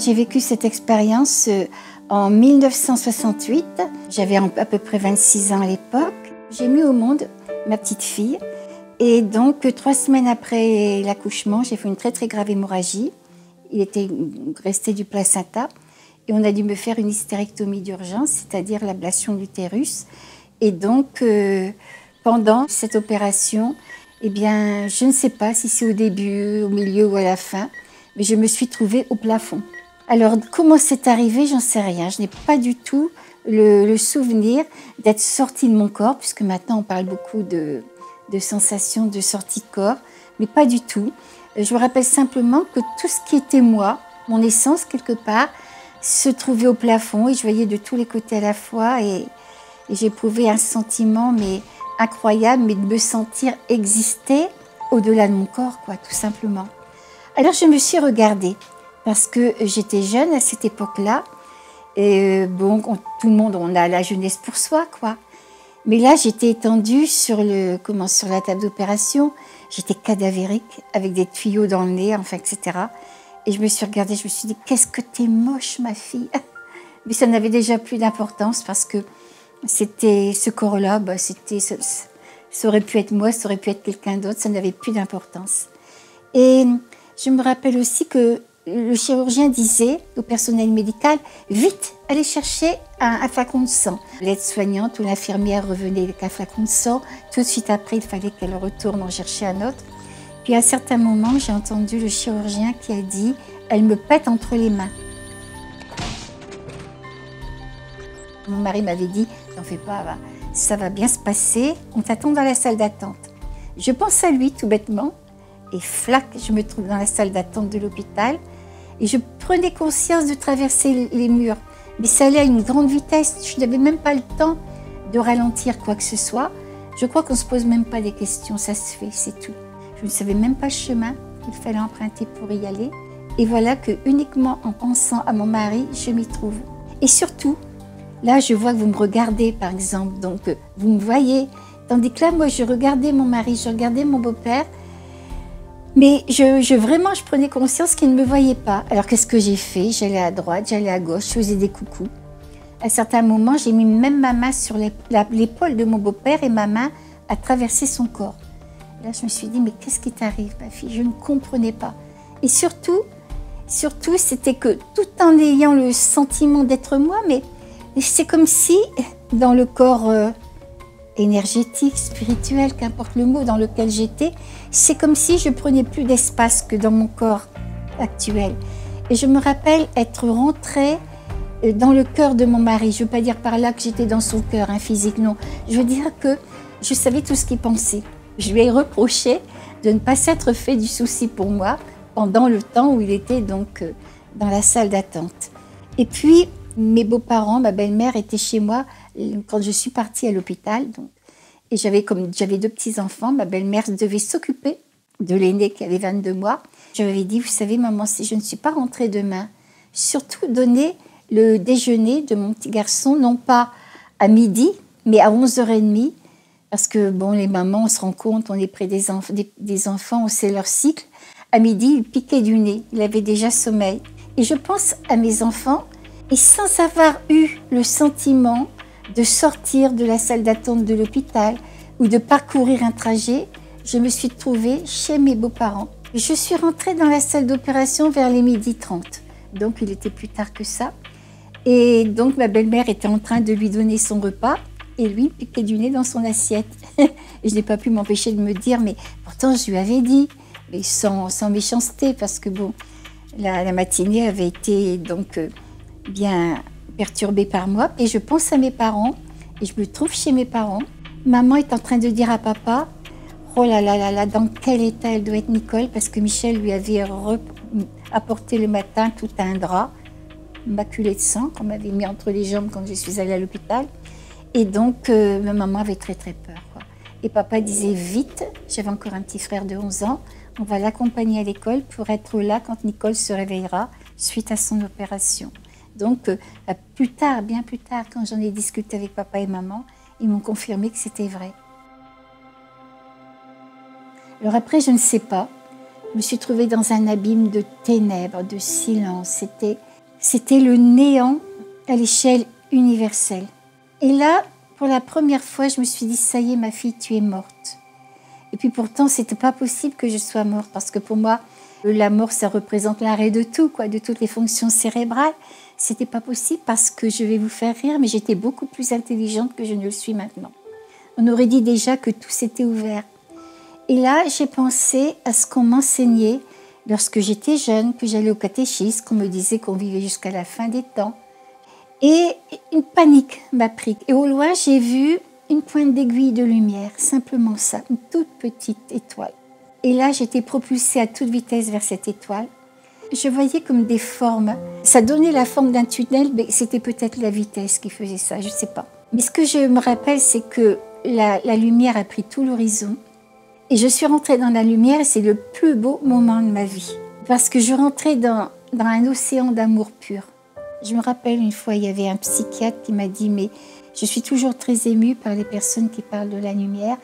j'ai vécu cette expérience en 1968. J'avais à peu près 26 ans à l'époque. J'ai mis au monde ma petite fille. Et donc, 3 semaines après l'accouchement, j'ai fait une très très grave hémorragie. Il était resté du placenta. Et on a dû me faire une hystérectomie d'urgence, c'est-à-dire l'ablation de l'utérus. Et donc, pendant cette opération, eh bien, je ne sais pas si c'est au début, au milieu ou à la fin, mais je me suis trouvée au plafond. Alors, comment c'est arrivé, j'en sais rien. Je n'ai pas du tout le souvenir d'être sortie de mon corps, puisque maintenant on parle beaucoup de sensations de sortie de corps, mais pas du tout. Je me rappelle simplement que tout ce qui était moi, mon essence quelque part, se trouvait au plafond et je voyais de tous les côtés à la fois et j'éprouvais un sentiment mais incroyable, mais de me sentir exister au-delà de mon corps, quoi, tout simplement. Alors je me suis regardée parce que j'étais jeune à cette époque-là et bon, tout le monde, on a la jeunesse pour soi, quoi. Mais là, j'étais étendue sur la table d'opération. J'étais cadavérique avec des tuyaux dans le nez, enfin, etc. Et je me suis regardée, je me suis dit, qu'est-ce que t'es moche, ma fille. Mais ça n'avait déjà plus d'importance parce que c'était ce corps-là, ça aurait pu être moi, ça aurait pu être quelqu'un d'autre, ça n'avait plus d'importance. Et je me rappelle aussi que le chirurgien disait au personnel médical, vite, allez chercher un flacon de sang. L'aide-soignante ou l'infirmière revenait avec un flacon de sang. Tout de suite après, il fallait qu'elle retourne en chercher un autre. Puis à un certain moment, j'ai entendu le chirurgien qui a dit « Elle me pète entre les mains ». Mon mari m'avait dit « T'en fais pas, ça va bien se passer, on t'attend dans la salle d'attente ». Je pense à lui tout bêtement et flac, je me trouve dans la salle d'attente de l'hôpital et je prenais conscience de traverser les murs. Mais ça allait à une grande vitesse, je n'avais même pas le temps de ralentir quoi que ce soit. Je crois qu'on ne se pose même pas des questions, ça se fait, c'est tout. Je ne savais même pas le chemin qu'il fallait emprunter pour y aller. Et voilà que uniquement en pensant à mon mari, je m'y trouve. Et surtout, là je vois que vous me regardez par exemple, donc vous me voyez. Tandis que là, moi je regardais mon mari, je regardais mon beau-père. Mais vraiment, je prenais conscience qu'il ne me voyait pas. Alors qu'est-ce que j'ai fait? J'allais à droite, j'allais à gauche, je faisais des coucous. À certains moments, j'ai mis même ma main sur l'épaule de mon beau-père et ma main a traversé son corps. Là, je me suis dit, mais qu'est-ce qui t'arrive, ma fille? Je ne comprenais pas. Et surtout, c'était que tout en ayant le sentiment d'être moi, mais c'est comme si, dans le corps énergétique, spirituel, qu'importe le mot dans lequel j'étais, c'est comme si je prenais plus d'espace que dans mon corps actuel. Et je me rappelle être rentrée dans le cœur de mon mari. Je ne veux pas dire par là que j'étais dans son cœur, physique, non. Je veux dire que je savais tout ce qu'il pensait. Je lui ai reproché de ne pas s'être fait du souci pour moi pendant le temps où il était donc dans la salle d'attente. Et puis, mes beaux-parents, ma belle-mère était chez moi quand je suis partie à l'hôpital. Et j'avais 2 petits-enfants, ma belle-mère devait s'occuper de l'aîné qui avait 22 mois. Je lui avais dit, vous savez maman, si je ne suis pas rentrée demain, surtout donner le déjeuner de mon petit garçon, non pas à midi, mais à 11h30, parce que bon, les mamans, on se rend compte, on est près des enfants, on sait leur cycle. À midi, il piquait du nez, il avait déjà sommeil. Et je pense à mes enfants, et sans avoir eu le sentiment de sortir de la salle d'attente de l'hôpital ou de parcourir un trajet, je me suis trouvée chez mes beaux-parents. Je suis rentrée dans la salle d'opération vers les 12h30, donc il était plus tard que ça. Et donc ma belle-mère était en train de lui donner son repas et lui piquait du nez dans son assiette. Et je n'ai pas pu m'empêcher de me dire, mais pourtant je lui avais dit, mais sans méchanceté, parce que bon, la matinée avait été donc bien perturbée par moi. Et je pense à mes parents, et je me trouve chez mes parents. Maman est en train de dire à papa, oh là là là là, dans quel état elle doit être Nicole, parce que Michel lui avait apporté le matin tout un drap maculé de sang qu'on m'avait mis entre les jambes quand je suis allée à l'hôpital. Et donc, ma maman avait très très peur, quoi. Et papa disait vite, j'avais encore un petit frère de 11 ans, on va l'accompagner à l'école pour être là quand Nicole se réveillera suite à son opération. Donc, plus tard, bien plus tard, quand j'en ai discuté avec papa et maman, ils m'ont confirmé que c'était vrai. Alors après, je ne sais pas, je me suis trouvée dans un abîme de ténèbres, de silence. C'était C'était le néant à l'échelle universelle. Et là, pour la première fois, je me suis dit, ça y est, ma fille, tu es morte. Et puis pourtant, c'était pas possible que je sois morte, parce que pour moi, la mort, ça représente l'arrêt de tout, quoi, de toutes les fonctions cérébrales. C'était pas possible parce que je vais vous faire rire, mais j'étais beaucoup plus intelligente que je ne le suis maintenant. On aurait dit déjà que tout s'était ouvert. Et là, j'ai pensé à ce qu'on m'enseignait lorsque j'étais jeune, que j'allais au catéchisme, qu'on me disait qu'on vivait jusqu'à la fin des temps. Et une panique m'a pris. Et au loin, j'ai vu une pointe d'aiguille de lumière, simplement ça, une toute petite étoile. Et là, j'étais propulsée à toute vitesse vers cette étoile. Je voyais comme des formes. Ça donnait la forme d'un tunnel, mais c'était peut-être la vitesse qui faisait ça, je ne sais pas. Mais ce que je me rappelle, c'est que la lumière a pris tout l'horizon. Et je suis rentrée dans la lumière et c'est le plus beau moment de ma vie. Parce que je rentrais dans un océan d'amour pur. Je me rappelle une fois, il y avait un psychiatre qui m'a dit « Mais je suis toujours très émue par les personnes qui parlent de la lumière,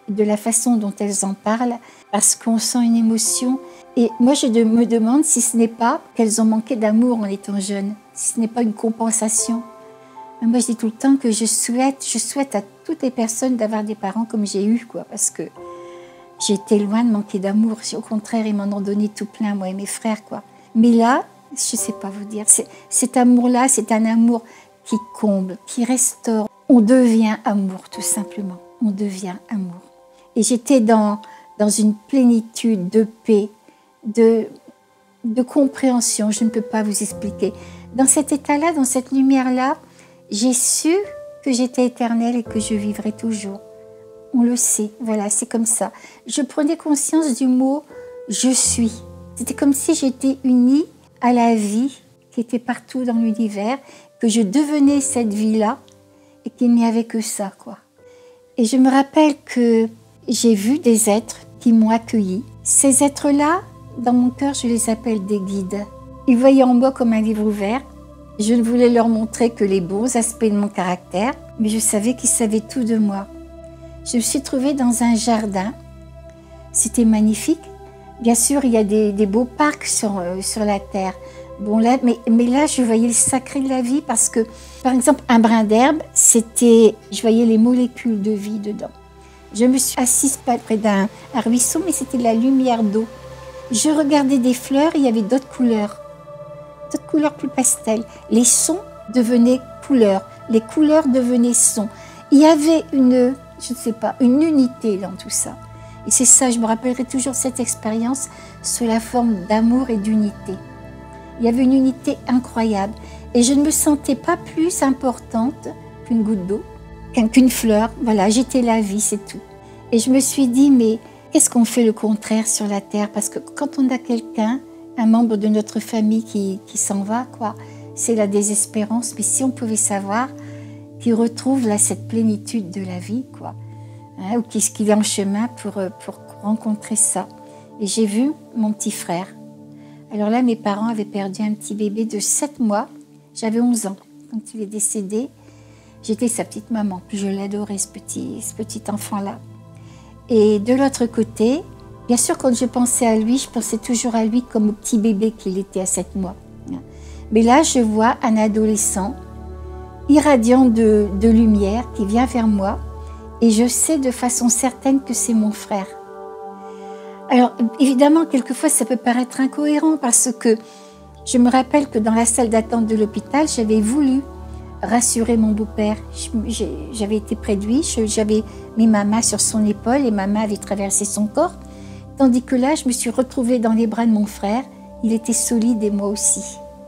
de la façon dont elles en parlent, parce qu'on sent une émotion. Et moi, je me demande si ce n'est pas qu'elles ont manqué d'amour en étant jeunes, si ce n'est pas une compensation. » Moi, je dis tout le temps que je souhaite à toutes les personnes d'avoir des parents comme j'ai eu, quoi, parce que j'étais loin de manquer d'amour. Au contraire, ils m'en ont donné tout plein, moi et mes frères, quoi. Mais là, je ne sais pas vous dire, cet amour-là, c'est un amour qui comble, qui restaure. On devient amour, tout simplement. On devient amour. Et j'étais dans une plénitude de paix, de compréhension, je ne peux pas vous expliquer. Dans cet état-là, dans cette lumière-là, j'ai su que j'étais éternelle et que je vivrais toujours. On le sait, voilà, c'est comme ça. Je prenais conscience du mot « je suis ». C'était comme si j'étais unie à la vie qui était partout dans l'univers, que je devenais cette vie-là et qu'il n'y avait que ça, quoi. Et je me rappelle que j'ai vu des êtres qui m'ont accueillie. Ces êtres-là, dans mon cœur, je les appelle des guides. Ils voyaient en moi comme un livre ouvert. Je ne voulais leur montrer que les bons aspects de mon caractère, mais je savais qu'ils savaient tout de moi. Je me suis trouvée dans un jardin. C'était magnifique. Bien sûr, il y a des beaux parcs sur la terre. Bon, là, mais là, je voyais le sacré de la vie parce que, par exemple, un brin d'herbe, je voyais les molécules de vie dedans. Je me suis assise près d'un ruisseau, mais c'était de la lumière d'eau. Je regardais des fleurs, il y avait d'autres couleurs plus pastel. Les sons devenaient couleurs, les couleurs devenaient sons. Il y avait une unité dans tout ça. Et c'est ça, je me rappellerai toujours cette expérience sous la forme d'amour et d'unité. Il y avait une unité incroyable. Et je ne me sentais pas plus importante qu'une goutte d'eau, qu'une fleur. Voilà, j'étais la vie, c'est tout. Et je me suis dit, mais qu'est-ce qu'on fait le contraire sur la terre? Parce que quand on a quelqu'un, un membre de notre famille qui s'en va, quoi, c'est la désespérance. Mais si on pouvait savoir qu'il retrouve là cette plénitude de la vie, quoi, hein, ou qu'il est en chemin pour rencontrer ça. Et j'ai vu mon petit frère. Alors là, mes parents avaient perdu un petit bébé de 7 mois. J'avais 11 ans quand il est décédé. J'étais sa petite maman. Je l'adorais, ce petit enfant-là. Et de l'autre côté, bien sûr, quand je pensais à lui, je pensais toujours à lui comme au petit bébé qu'il était à 7 mois. Mais là, je vois un adolescent irradiant de lumière qui vient vers moi et je sais de façon certaine que c'est mon frère. Alors, évidemment, quelquefois, ça peut paraître incohérent parce que je me rappelle que dans la salle d'attente de l'hôpital, j'avais voulu rassurer mon beau-père. J'avais été près de lui, j'avais mis ma main sur son épaule et ma main avait traversé son corps. Tandis que là, je me suis retrouvée dans les bras de mon frère. Il était solide et moi aussi.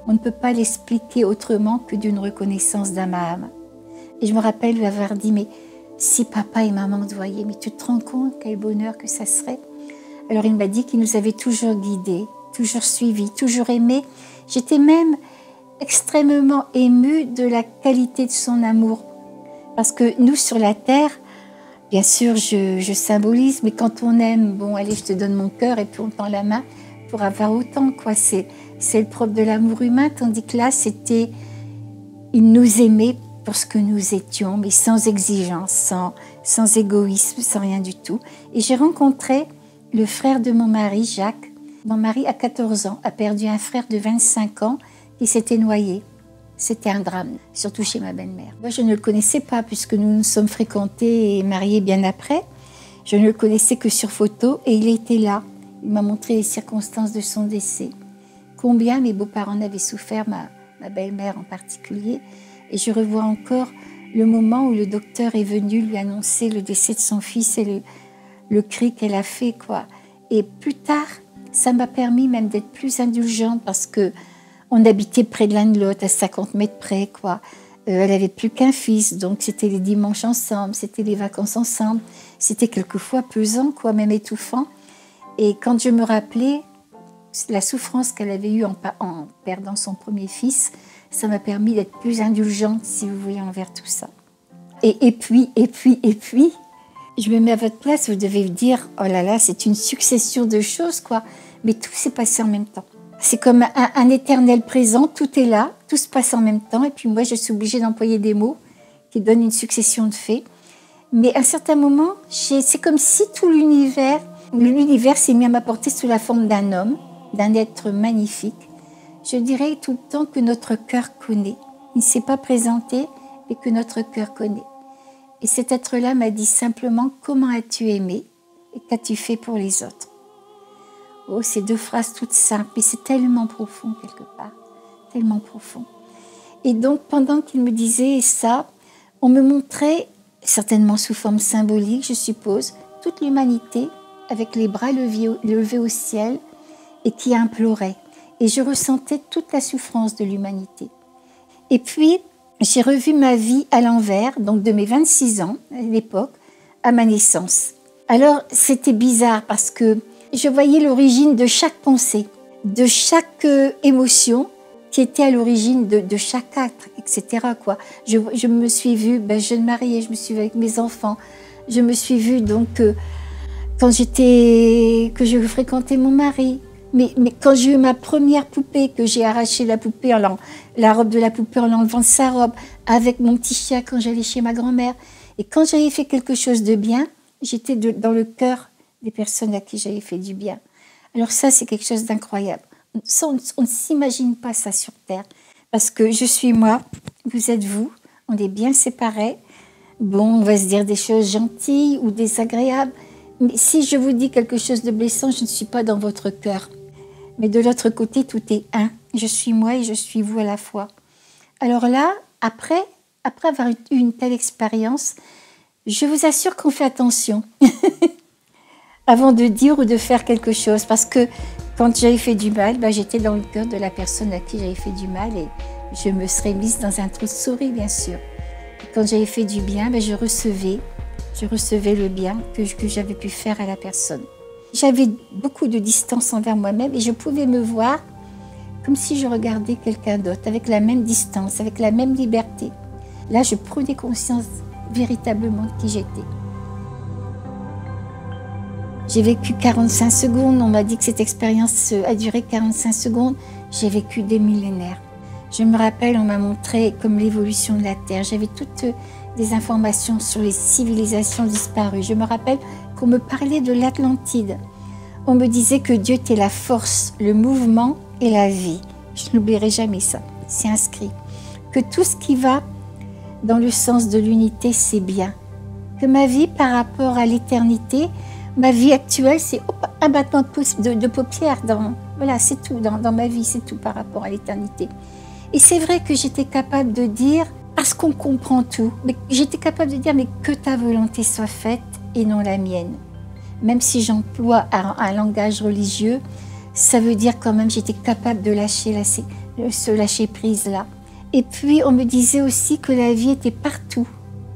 On ne peut pas l'expliquer autrement que d'une reconnaissance d'âme à âme. Et je me rappelle lui avoir dit, mais si papa et maman te voyaient, mais tu te rends compte quel bonheur que ça serait? Alors il m'a dit qu'il nous avait toujours guidés, toujours suivis, toujours aimés. J'étais même extrêmement émue de la qualité de son amour. Parce que nous, sur la terre, bien sûr, je symbolise, mais quand on aime, bon, allez, je te donne mon cœur et puis on tend la main pour avoir autant, quoi. C'est le propre de l'amour humain, tandis que là, il nous aimait pour ce que nous étions, mais sans exigence, sans égoïsme, sans rien du tout. Et j'ai rencontré le frère de mon mari, Jacques. Mon mari, à 14 ans, a perdu un frère de 25 ans qui s'était noyé. C'était un drame, surtout chez ma belle-mère. Moi, je ne le connaissais pas puisque nous nous sommes fréquentés et mariés bien après. Je ne le connaissais que sur photo et il était là. Il m'a montré les circonstances de son décès. Combien mes beaux-parents en avaient souffert, ma belle-mère en particulier. Et je revois encore le moment où le docteur est venu lui annoncer le décès de son fils et le cri qu'elle a fait, quoi. Et plus tard, ça m'a permis même d'être plus indulgente parce que on habitait près de l'un de l'autre, à 50 mètres près, quoi. Elle avait plus qu'un fils, donc c'était les dimanches ensemble, c'était les vacances ensemble. C'était quelquefois pesant, quoi, même étouffant. Et quand je me rappelais la souffrance qu'elle avait eue en perdant son premier fils, ça m'a permis d'être plus indulgente, si vous voulez, envers tout ça. Et puis, je me mets à votre place, vous devez vous dire, oh là là, c'est une succession de choses, quoi. Mais tout s'est passé en même temps. C'est comme un éternel présent, tout est là, tout se passe en même temps. Et puis moi, je suis obligée d'employer des mots qui donnent une succession de faits. Mais à un certain moment, c'est comme si tout l'univers s'est mis à m'apporter sous la forme d'un homme, d'un être magnifique. Je dirais tout le temps que notre cœur connaît. Il ne s'est pas présenté, mais que notre cœur connaît. Et cet être-là m'a dit simplement « Comment as-tu aimé et qu'as-tu fait pour les autres ?» Oh, ces deux phrases toutes simples, mais c'est tellement profond quelque part, tellement profond. Et donc, pendant qu'il me disait ça, on me montrait, certainement sous forme symbolique, je suppose, toute l'humanité avec les bras levés au ciel et qui implorait. Et je ressentais toute la souffrance de l'humanité. Et puis, j'ai revu ma vie à l'envers, donc de mes 26 ans à l'époque, à ma naissance. Alors, c'était bizarre parce que je voyais l'origine de chaque pensée, de chaque émotion qui était à l'origine de chaque acte, etc., quoi. Je me suis vue jeune mariée, je me suis vue avec mes enfants, je me suis vue donc que je fréquentais mon mari. Mais quand j'ai eu ma première poupée, que j'ai arraché la robe de la poupée en l'enlevant de sa robe, avec mon petit chien quand j'allais chez ma grand-mère, et quand j'avais fait quelque chose de bien, j'étais dans le cœur des personnes à qui j'avais fait du bien. Alors ça, c'est quelque chose d'incroyable. Ça, on ne s'imagine pas ça sur Terre. Parce que je suis moi, vous êtes vous, on est bien séparés. Bon, on va se dire des choses gentilles ou désagréables. Mais si je vous dis quelque chose de blessant, je ne suis pas dans votre cœur. Mais de l'autre côté, tout est un. Je suis moi et je suis vous à la fois. Alors là, après avoir eu une telle expérience, je vous assure qu'on fait attention avant de dire ou de faire quelque chose. Parce que quand j'avais fait du mal, j'étais dans le cœur de la personne à qui j'avais fait du mal et je me serais mise dans un trou de souris, bien sûr. Et quand j'avais fait du bien, je recevais le bien que j'avais pu faire à la personne. J'avais beaucoup de distance envers moi-même et je pouvais me voir comme si je regardais quelqu'un d'autre, avec la même distance, avec la même liberté. Là, je prenais conscience véritablement de qui j'étais. J'ai vécu 45 secondes, on m'a dit que cette expérience a duré 45 secondes. J'ai vécu des millénaires. Je me rappelle, on m'a montré comme l'évolution de la Terre. J'avais toutes des informations sur les civilisations disparues. Je me rappelle qu'on me parlait de l'Atlantide. On me disait que Dieu était la force, le mouvement et la vie. Je n'oublierai jamais ça, c'est inscrit. Que tout ce qui va dans le sens de l'unité, c'est bien. Que ma vie par rapport à l'éternité, ma vie actuelle, c'est un battement de paupières. Voilà, c'est tout dans ma vie, c'est tout par rapport à l'éternité. Et c'est vrai que j'étais capable de dire, parce qu'on comprend tout, mais j'étais capable de dire, mais que ta volonté soit faite et non la mienne. Même si j'emploie un langage religieux, ça veut dire quand même j'étais capable de ce lâcher prise là. Et puis on me disait aussi que la vie était partout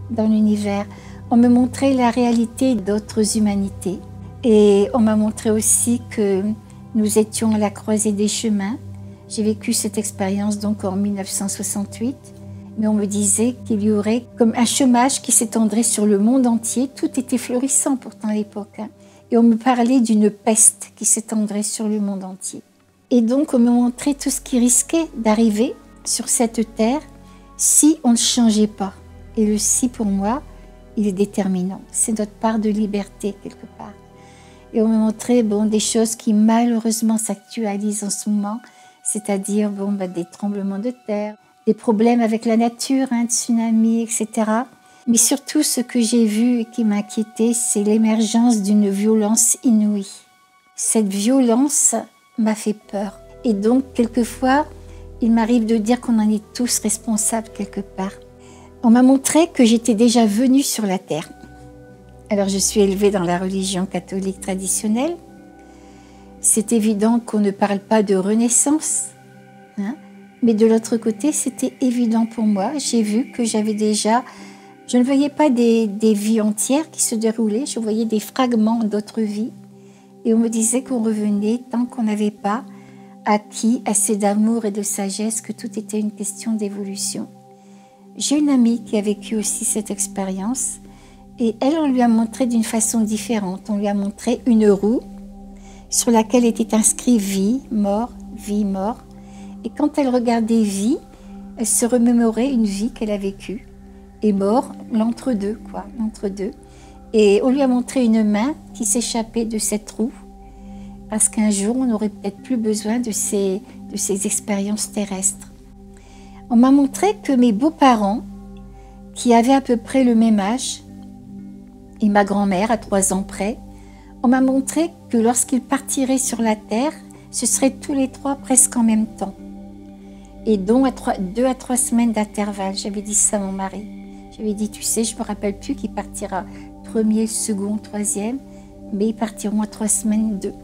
dans l'univers. On me montrait la réalité d'autres humanités. Et on m'a montré aussi que nous étions à la croisée des chemins. J'ai vécu cette expérience donc en 1968. Mais on me disait qu'il y aurait comme un chômage qui s'étendrait sur le monde entier. Tout était florissant pourtant à l'époque. Et on me parlait d'une peste qui s'étendrait sur le monde entier. Et donc on me montrait tout ce qui risquait d'arriver sur cette terre si on ne changeait pas. Et le si pour moi, il est déterminant. C'est notre part de liberté quelque part. Et on me montrait des choses qui malheureusement s'actualisent en ce moment. c'est-à-dire des tremblements de terre, des problèmes avec la nature, tsunamis, etc. Mais surtout, ce que j'ai vu et qui m'a inquiétée, c'est l'émergence d'une violence inouïe. Cette violence m'a fait peur. Et donc, quelquefois, il m'arrive de dire qu'on en est tous responsables quelque part. On m'a montré que j'étais déjà venue sur la terre. Alors, je suis élevée dans la religion catholique traditionnelle. C'est évident qu'on ne parle pas de renaissance, mais de l'autre côté, c'était évident pour moi. J'ai vu que j'avais déjà... Je ne voyais pas des vies entières qui se déroulaient, je voyais des fragments d'autres vies. Et on me disait qu'on revenait tant qu'on n'avait pas acquis assez d'amour et de sagesse, que tout était une question d'évolution. J'ai une amie qui a vécu aussi cette expérience, et elle, on lui a montré d'une façon différente. On lui a montré une roue sur laquelle était inscrit vie, mort, vie, mort. Et quand elle regardait vie, elle se remémorait une vie qu'elle a vécue. Et mort, l'entre-deux, l'entre-deux. Et on lui a montré une main qui s'échappait de cette roue, parce qu'un jour, on n'aurait peut-être plus besoin de ces expériences terrestres. On m'a montré que mes beaux-parents, qui avaient à peu près le même âge, et ma grand-mère à 3 ans près, on m'a montré que lorsqu'ils partiraient sur la terre, ce serait tous les 3 presque en même temps. Et dont 2 à 3 semaines d'intervalle. J'avais dit ça à mon mari. J'avais dit, tu sais, je ne me rappelle plus qui partira premier, second, troisième, mais ils partiront à 3 semaines d'eux.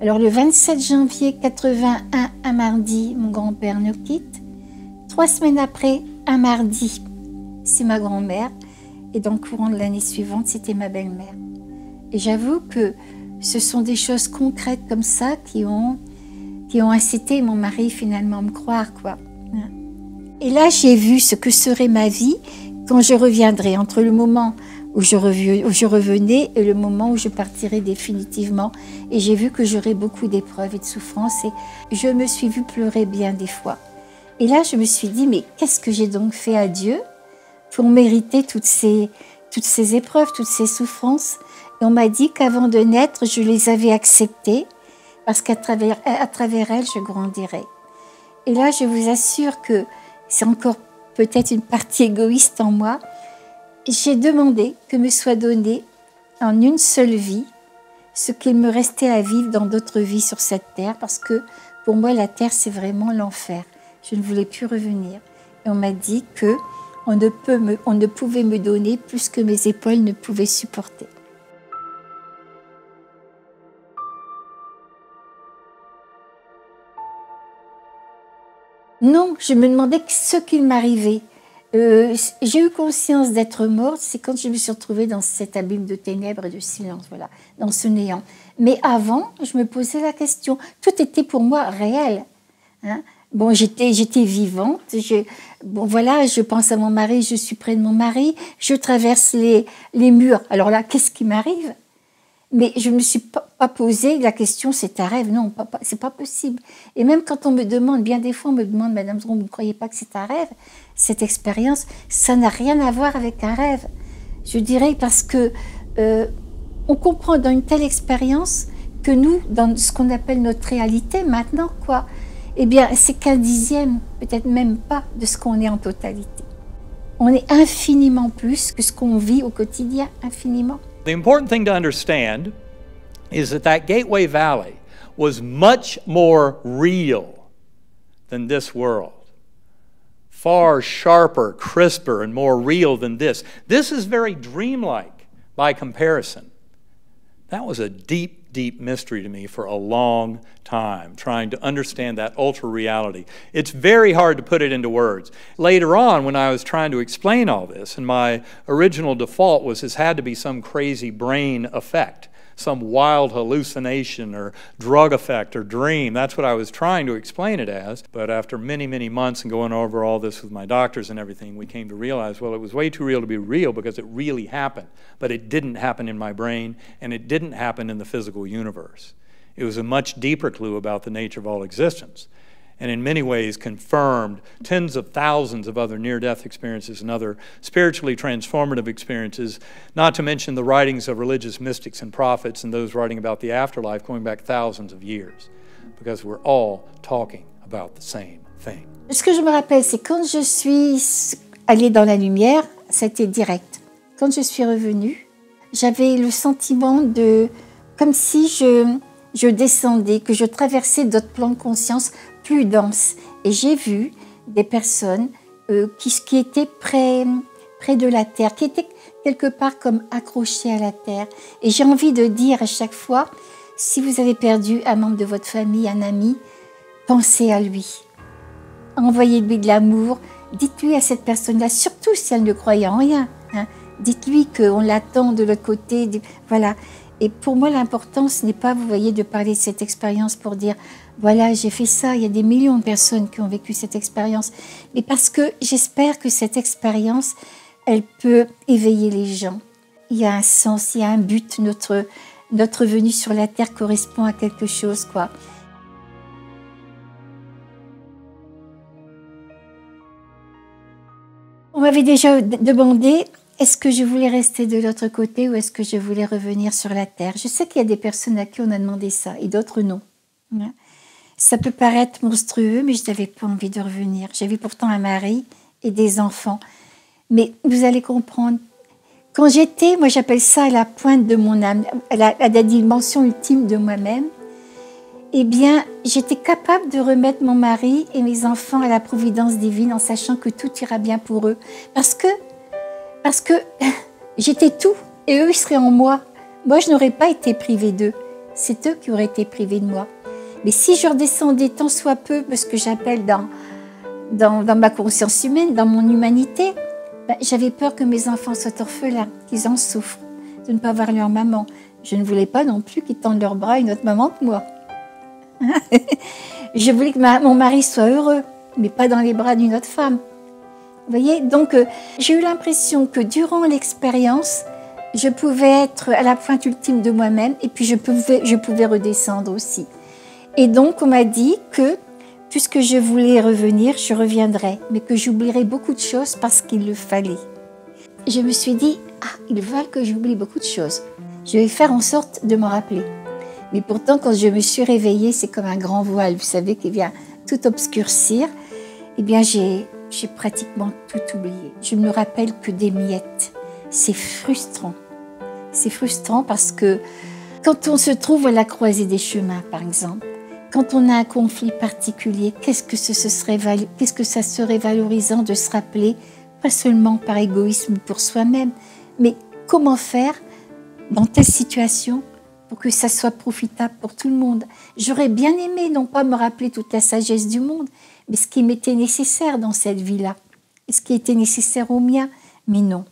Alors le 27 janvier 81, un mardi, mon grand-père nous quitte. 3 semaines après, un mardi, c'est ma grand-mère. Et dans le courant de l'année suivante, c'était ma belle-mère. Et j'avoue que ce sont des choses concrètes comme ça qui ont incité mon mari finalement à me croire, Et là, j'ai vu ce que serait ma vie quand je reviendrai, entre le moment où je revenais et le moment où je partirai définitivement. Et j'ai vu que j'aurais beaucoup d'épreuves et de souffrances, et je me suis vue pleurer bien des fois. Et là, je me suis dit, mais qu'est-ce que j'ai donc fait à Dieu pour mériter toutes ces épreuves, toutes ces souffrances? Et on m'a dit qu'avant de naître, je les avais acceptées, parce qu'à travers elles, je grandirais. Et là, je vous assure que c'est encore peut-être une partie égoïste en moi. J'ai demandé que me soit donné en une seule vie ce qu'il me restait à vivre dans d'autres vies sur cette terre, parce que pour moi, la terre, c'est vraiment l'enfer. Je ne voulais plus revenir. Et on m'a dit qu'on ne pouvait me donner plus que mes épaules ne pouvaient supporter. Non, je me demandais ce qu'il m'arrivait. J'ai eu conscience d'être morte, c'est quand je me suis retrouvée dans cet abîme de ténèbres et de silence, dans ce néant. Mais avant, je me posais la question. Tout était pour moi réel. Bon, j'étais vivante. Je pense à mon mari, je suis près de mon mari, je traverse les murs. Alors là, qu'est-ce qui m'arrive? Mais je ne me suis pas posé la question, c'est un rêve. Non, c'est pas possible. Et même quand on me demande, bien des fois on me demande, Madame Zron, vous ne croyez pas que c'est un rêve? Cette expérience, ça n'a rien à voir avec un rêve. Je dirais parce que on comprend dans une telle expérience que nous, dans ce qu'on appelle notre réalité maintenant, eh bien, c'est qu'un dixième, peut-être même pas, de ce qu'on est en totalité. On est infiniment plus que ce qu'on vit au quotidien, infiniment. The important thing to understand is that Gateway Valley was much more real than this world. Far sharper, crisper, and more real than this. This is very dreamlike by comparison. That was a deep, deep mystery to me for a long time, trying to understand that ultra reality. It's very hard to put it into words. Later on, when I was trying to explain all this, and my original default was this had to be some crazy brain effect, some wild hallucination or drug effect or dream. That's what I was trying to explain it as. But after many, many months and going over all this with my doctors and everything, we came to realize, well, it was way too real to be real because it really happened. But it didn't happen in my brain, and it didn't happen in the physical universe. It was a much deeper clue about the nature of all existence, and in many ways confirmed tens of thousands of other near-death experiences and other spiritually transformative experiences, not to mention the writings of religious mystics and prophets and those writing about the afterlife going back thousands of years, because we're all talking about the same thing. Ce que je me rappelle, c'est quand je suis allée dans la lumière, c'était direct. Quand je suis revenue, j'avais le sentiment de... comme si je descendais, que je traversais d'autres plans de conscience plus denses. Et j'ai vu des personnes qui étaient près de la terre, qui étaient quelque part comme accrochées à la terre. Et j'ai envie de dire à chaque fois, si vous avez perdu un membre de votre famille, un ami, pensez à lui. Envoyez-lui de l'amour. Dites-lui à cette personne-là, surtout si elle ne croyait en rien, hein, dites-lui qu'on l'attend de l'autre côté. Voilà. Et pour moi, l'important, ce n'est pas, vous voyez, de parler de cette expérience pour dire, voilà, j'ai fait ça. Il y a des millions de personnes qui ont vécu cette expérience. Mais parce que j'espère que cette expérience, elle peut éveiller les gens. Il y a un sens, il y a un but. Notre venue sur la terre correspond à quelque chose, quoi. On m'avait déjà demandé, est-ce que je voulais rester de l'autre côté ou est-ce que je voulais revenir sur la terre? Je sais qu'il y a des personnes à qui on a demandé ça et d'autres non. Ça peut paraître monstrueux, mais je n'avais pas envie de revenir. J'avais pourtant un mari et des enfants. Mais vous allez comprendre, quand j'étais, moi j'appelle ça la pointe de mon âme, la dimension ultime de moi-même, eh bien, j'étais capable de remettre mon mari et mes enfants à la providence divine en sachant que tout ira bien pour eux. Parce que j'étais tout et eux, ils seraient en moi. Moi, je n'aurais pas été privée d'eux. C'est eux qui auraient été privés de moi. Mais si je redescendais tant soit peu, ce que j'appelle dans ma conscience humaine, dans mon humanité, j'avais peur que mes enfants soient orphelins, qu'ils en souffrent, de ne pas voir leur maman. Je ne voulais pas non plus qu'ils tendent leurs bras à une autre maman que moi. Je voulais que mon mari soit heureux, mais pas dans les bras d'une autre femme. Vous voyez, donc j'ai eu l'impression que durant l'expérience, je pouvais être à la pointe ultime de moi-même et puis je pouvais redescendre aussi. Et donc on m'a dit que puisque je voulais revenir, je reviendrais, mais que j'oublierais beaucoup de choses parce qu'il le fallait. Je me suis dit, ils veulent que j'oublie beaucoup de choses. Je vais faire en sorte de m'en rappeler. Mais pourtant, quand je me suis réveillée, c'est comme un grand voile, vous savez, qui vient tout obscurcir. Eh bien, j'ai pratiquement tout oublié. Je ne me rappelle que des miettes. C'est frustrant. C'est frustrant parce que quand on se trouve à la croisée des chemins, par exemple, quand on a un conflit particulier, qu'est-ce que ça serait valorisant de se rappeler, pas seulement par égoïsme pour soi-même, mais comment faire dans telle situation pour que ça soit profitable pour tout le monde. J'aurais bien aimé non pas me rappeler toute la sagesse du monde, mais ce qui m'était nécessaire dans cette vie-là, et ce qui était nécessaire au mien, mais non.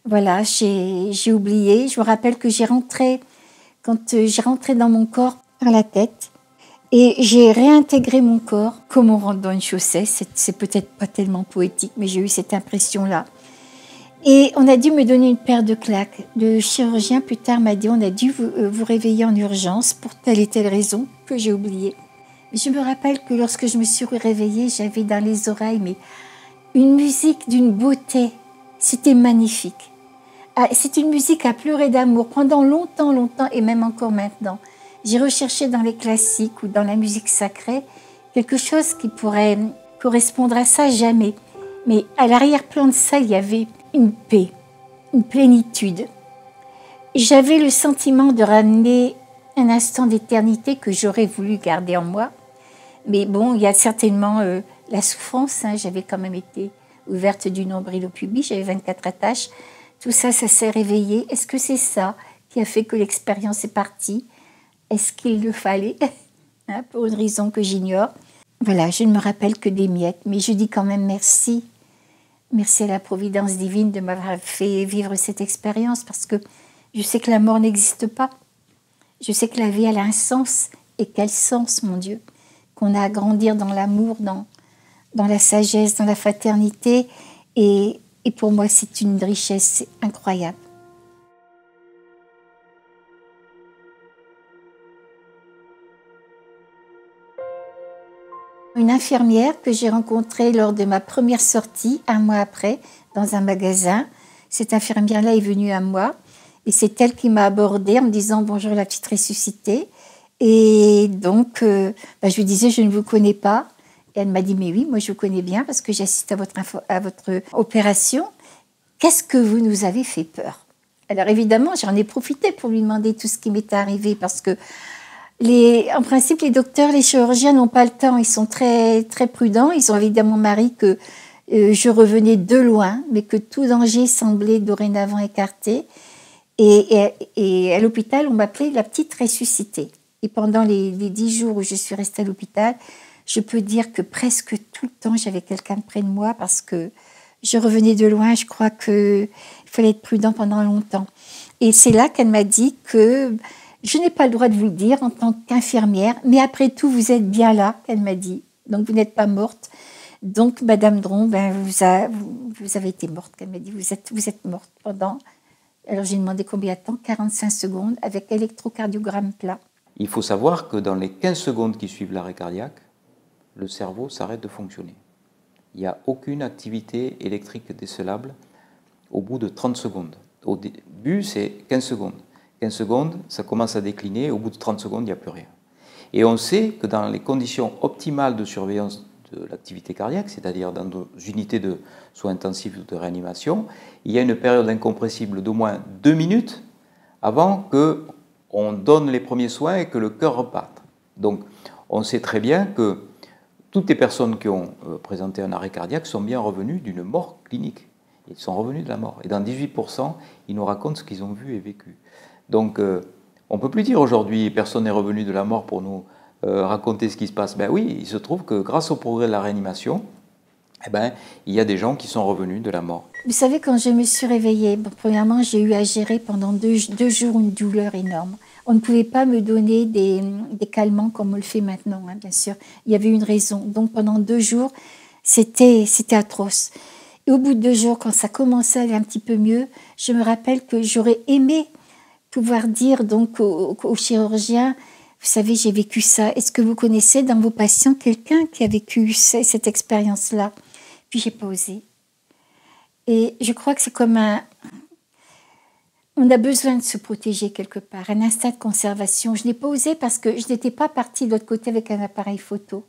Voilà, j'ai oublié. Je me rappelle que quand j'ai rentré dans mon corps par la tête, et j'ai réintégré mon corps comme on rentre dans une chaussée. C'est peut-être pas tellement poétique, mais j'ai eu cette impression-là. Et on a dû me donner une paire de claques. Le chirurgien, plus tard, m'a dit, on a dû vous réveiller en urgence pour telle et telle raison que j'ai oubliée. Je me rappelle que lorsque je me suis réveillée, j'avais dans les oreilles une musique d'une beauté. C'était magnifique. C'est une musique à pleurer d'amour pendant longtemps, et même encore maintenant. J'ai recherché dans les classiques ou dans la musique sacrée quelque chose qui pourrait correspondre à ça, jamais. Mais à l'arrière-plan de ça, il y avait une paix, une plénitude. J'avais le sentiment de ramener un instant d'éternité que j'aurais voulu garder en moi. Mais bon, il y a certainement la souffrance. J'avais quand même été ouverte du nombril au pubis, j'avais 24 attaches. Tout ça, ça s'est réveillé. Est-ce que c'est ça qui a fait que l'expérience est partie? Est-ce qu'il le fallait? Pour une raison que j'ignore. Voilà, je ne me rappelle que des miettes, mais je dis quand même merci. Merci à la providence divine de m'avoir fait vivre cette expérience parce que je sais que la mort n'existe pas. Je sais que la vie, elle a un sens. Et quel sens, mon Dieu! Qu'on a à grandir dans l'amour, dans la sagesse, dans la fraternité. Et pour moi, c'est une richesse incroyable. Une infirmière que j'ai rencontrée lors de ma première sortie, un mois après, dans un magasin. Cette infirmière-là est venue à moi et c'est elle qui m'a abordée en me disant « Bonjour la petite ressuscitée ». Et donc, je lui disais, je ne vous connais pas. Et elle m'a dit, mais oui, moi je vous connais bien parce que j'assiste à votre opération. Qu'est-ce que vous nous avez fait peur? Alors évidemment, j'en ai profité pour lui demander tout ce qui m'était arrivé parce que, en principe, les docteurs, les chirurgiens n'ont pas le temps. Ils sont très, très prudents. Ils ont évidemment mon mari que je revenais de loin, mais que tout danger semblait dorénavant écarté. Et à l'hôpital, on m'appelait la petite ressuscitée. Et pendant les 10 jours où je suis restée à l'hôpital, je peux dire que presque tout le temps, j'avais quelqu'un près de moi parce que je revenais de loin. Je crois qu'il fallait être prudent pendant longtemps. Et c'est là qu'elle m'a dit que je n'ai pas le droit de vous le dire en tant qu'infirmière, mais après tout, vous êtes bien là, elle m'a dit. Donc, vous n'êtes pas morte. Donc, Madame Dron, vous avez été morte, elle m'a dit. Vous êtes morte pendant... Alors, j'ai demandé combien de temps? 45 secondes avec électrocardiogramme plat. Il faut savoir que dans les 15 secondes qui suivent l'arrêt cardiaque, le cerveau s'arrête de fonctionner. Il n'y a aucune activité électrique décelable au bout de 30 secondes. Au début, c'est 15 secondes. 15 secondes, ça commence à décliner. Au bout de 30 secondes, il n'y a plus rien. Et on sait que dans les conditions optimales de surveillance de l'activité cardiaque, c'est-à-dire dans nos unités de soins intensifs ou de réanimation, il y a une période incompressible d'au moins 2 minutes avant qu'on donne les premiers soins et que le cœur reparte. Donc, on sait très bien que toutes les personnes qui ont présenté un arrêt cardiaque sont bien revenues d'une mort clinique. Ils sont revenus de la mort. Et dans 18%, ils nous racontent ce qu'ils ont vu et vécu. Donc, on ne peut plus dire aujourd'hui, personne n'est revenu de la mort pour nous raconter ce qui se passe. Ben oui, il se trouve que grâce au progrès de la réanimation, il y a des gens qui sont revenus de la mort. Vous savez, quand je me suis réveillée, premièrement, j'ai eu à gérer pendant 2 jours une douleur énorme. On ne pouvait pas me donner des calmants comme on le fait maintenant, hein, bien sûr. Il y avait une raison. Donc, pendant 2 jours, c'était atroce. Et au bout de 2 jours, quand ça commençait à aller un petit peu mieux, je me rappelle que j'aurais aimé pouvoir dire donc aux chirurgiens, vous savez, j'ai vécu ça. Est-ce que vous connaissez dans vos patients quelqu'un qui a vécu cette expérience-là? Puis j'ai pas osé. Et je crois que c'est comme on a besoin de se protéger quelque part, un instinct de conservation. Je n'ai pas osé parce que je n'étais pas partie de l'autre côté avec un appareil photo.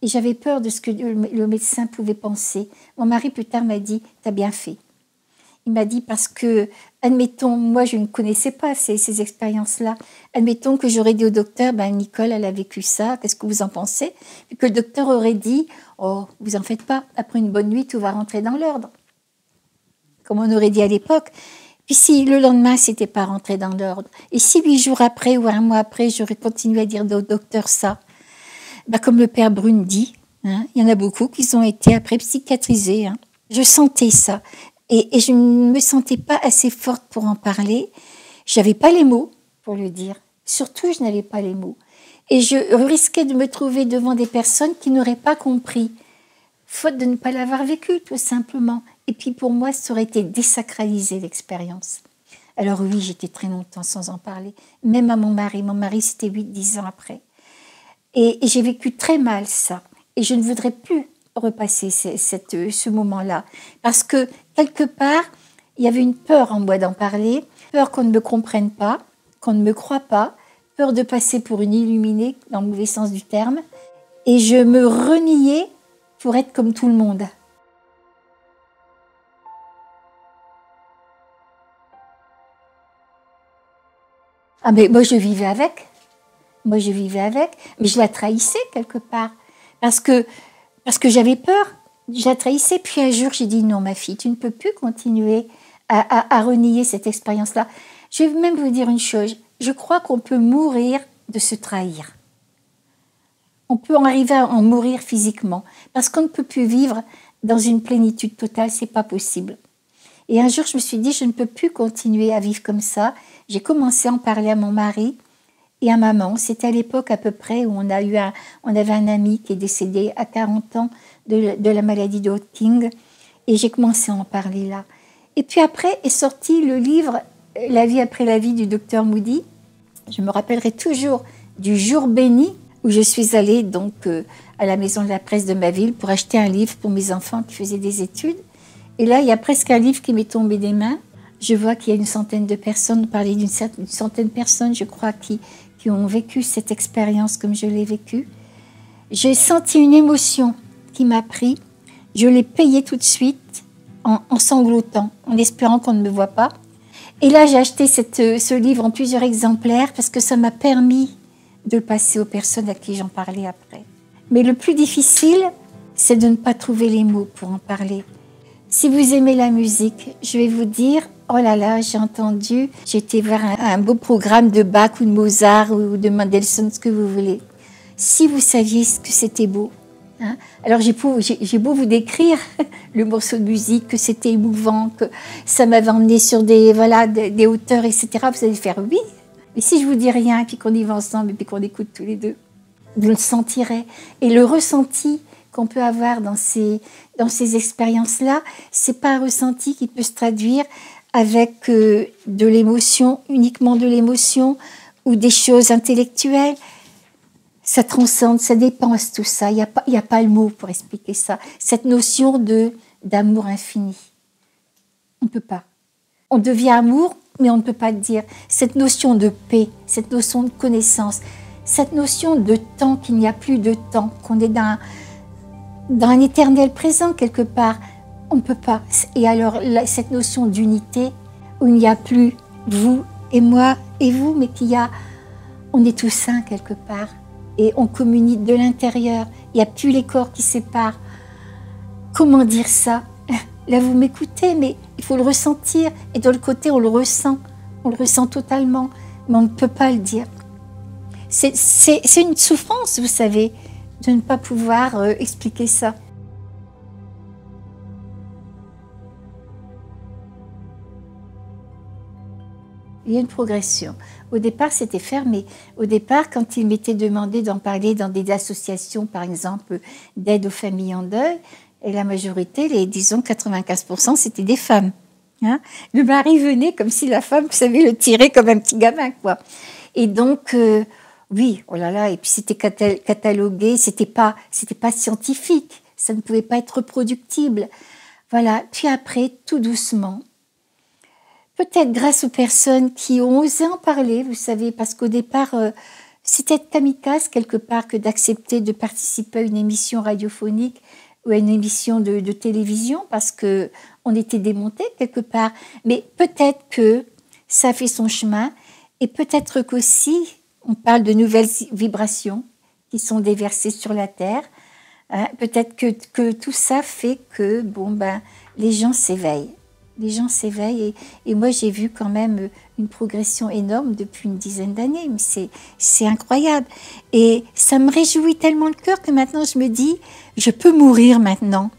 Et j'avais peur de ce que le médecin pouvait penser. Mon mari, plus tard, m'a dit, t'as bien fait. Il m'a dit parce que, admettons, moi je ne connaissais pas ces expériences-là. Admettons que j'aurais dit au docteur, Nicole, elle a vécu ça, qu'est-ce que vous en pensez? Puis que le docteur aurait dit, oh, vous en faites pas, après une bonne nuit, tout va rentrer dans l'ordre. Comme on aurait dit à l'époque. Puis si le lendemain, c'était pas rentré dans l'ordre, et si 8 jours après ou 1 mois après, j'aurais continué à dire au docteur ça, comme le père Brune dit, hein, il y en a beaucoup qui ont été après psychiatrisés. Hein. Je sentais ça. Et je ne me sentais pas assez forte pour en parler. Je n'avais pas les mots pour le dire. Surtout, je n'avais pas les mots. Et je risquais de me trouver devant des personnes qui n'auraient pas compris, faute de ne pas l'avoir vécu, tout simplement. Et puis pour moi, ça aurait été désacraliser l'expérience. Alors oui, j'étais très longtemps sans en parler. Même à mon mari. Mon mari, c'était 8-10 ans après. Et j'ai vécu très mal ça. Et je ne voudrais plus repasser ce moment-là. Parce que, quelque part, il y avait une peur en moi d'en parler, peur qu'on ne me comprenne pas, qu'on ne me croie pas, peur de passer pour une illuminée, dans le mauvais sens du terme, et je me reniais pour être comme tout le monde. Ah mais moi je vivais avec, mais je la trahissais quelque part, parce que j'avais peur, je la trahissais. Puis un jour, j'ai dit non, ma fille, tu ne peux plus continuer à renier cette expérience-là. Je vais même vous dire une chose, je crois qu'on peut mourir de se trahir. On peut en arriver à en mourir physiquement, parce qu'on ne peut plus vivre dans une plénitude totale, c'est pas possible. Et un jour, je me suis dit, je ne peux plus continuer à vivre comme ça. J'ai commencé à en parler à mon mari et à maman. C'était à l'époque à peu près où on avait un ami qui est décédé à 40 ans de la maladie de Hodgkin. Et j'ai commencé à en parler là. Et puis après est sorti le livre « La vie après la vie » du docteur Moody. Je me rappellerai toujours du jour béni où je suis allée donc à la maison de la presse de ma ville pour acheter un livre pour mes enfants qui faisaient des études. Et là, il y a presque un livre qui m'est tombé des mains. Je vois qu'il y a une centaine de personnes, on parlait d'une centaine de personnes, je crois, qui qui ont vécu cette expérience comme je l'ai vécue. J'ai senti une émotion qui m'a pris. Je l'ai payée tout de suite en sanglotant, en espérant qu'on ne me voit pas. Et là, j'ai acheté ce livre en plusieurs exemplaires parce que ça m'a permis de le passer aux personnes à qui j'en parlais après. Mais le plus difficile, c'est de ne pas trouver les mots pour en parler. Si vous aimez la musique, je vais vous dire, oh là là, j'ai été voir un beau programme de Bach ou de Mozart ou de Mendelssohn, ce que vous voulez. Si vous saviez ce que c'était beau. Hein? Alors j'ai beau vous décrire le morceau de musique, que c'était émouvant, que ça m'avait emmené sur des hauteurs, etc. Vous allez faire oui. Mais si je vous dis rien, et puis qu'on y va ensemble, et puis qu'on écoute tous les deux, vous le sentirez. Et le ressenti qu'on peut avoir dans ces expériences-là, c'est pas un ressenti qui peut se traduire avec de l'émotion, uniquement de l'émotion, ou des choses intellectuelles. Ça transcende, ça dépense tout ça. Il y a pas le mot pour expliquer ça. Cette notion d'amour infini. On ne peut pas. On devient amour, mais on ne peut pas le dire. Cette notion de paix, cette notion de connaissance, cette notion de temps, qu'il n'y a plus de temps, qu'on est dans un éternel présent quelque part, on ne peut pas. Et alors, cette notion d'unité, où il n'y a plus vous et moi et vous, mais on est tous un quelque part. Et on communique de l'intérieur. Il n'y a plus les corps qui séparent. Comment dire ça? Là, vous m'écoutez, mais il faut le ressentir. Et de l'autre côté, on le ressent. On le ressent totalement. Mais on ne peut pas le dire. C'est une souffrance, vous savez, de ne pas pouvoir expliquer ça. Il y a une progression. Au départ, c'était fermé. Au départ, quand il m'était demandé d'en parler dans des associations, par exemple, d'aide aux familles en deuil, et la majorité, disons 95%, c'était des femmes. Hein? Le mari venait comme si la femme, vous savez, le tirait comme un petit gamin, quoi. Et donc, oui, oh là là, et puis c'était catalogué, c'était pas scientifique, ça ne pouvait pas être reproductible. Voilà. Puis après, tout doucement, peut-être grâce aux personnes qui ont osé en parler, vous savez, parce qu'au départ, c'était kamikaze quelque part que d'accepter de participer à une émission radiophonique ou à une émission de télévision, parce qu'on était démontés quelque part. Mais peut-être que ça a fait son chemin, et peut-être qu'aussi, on parle de nouvelles vibrations qui sont déversées sur la Terre. Hein, peut-être que tout ça fait que les gens s'éveillent. Les gens s'éveillent et moi j'ai vu quand même une progression énorme depuis une dizaine d'années, mais c'est incroyable. Et ça me réjouit tellement le cœur que maintenant je me dis, je peux mourir maintenant.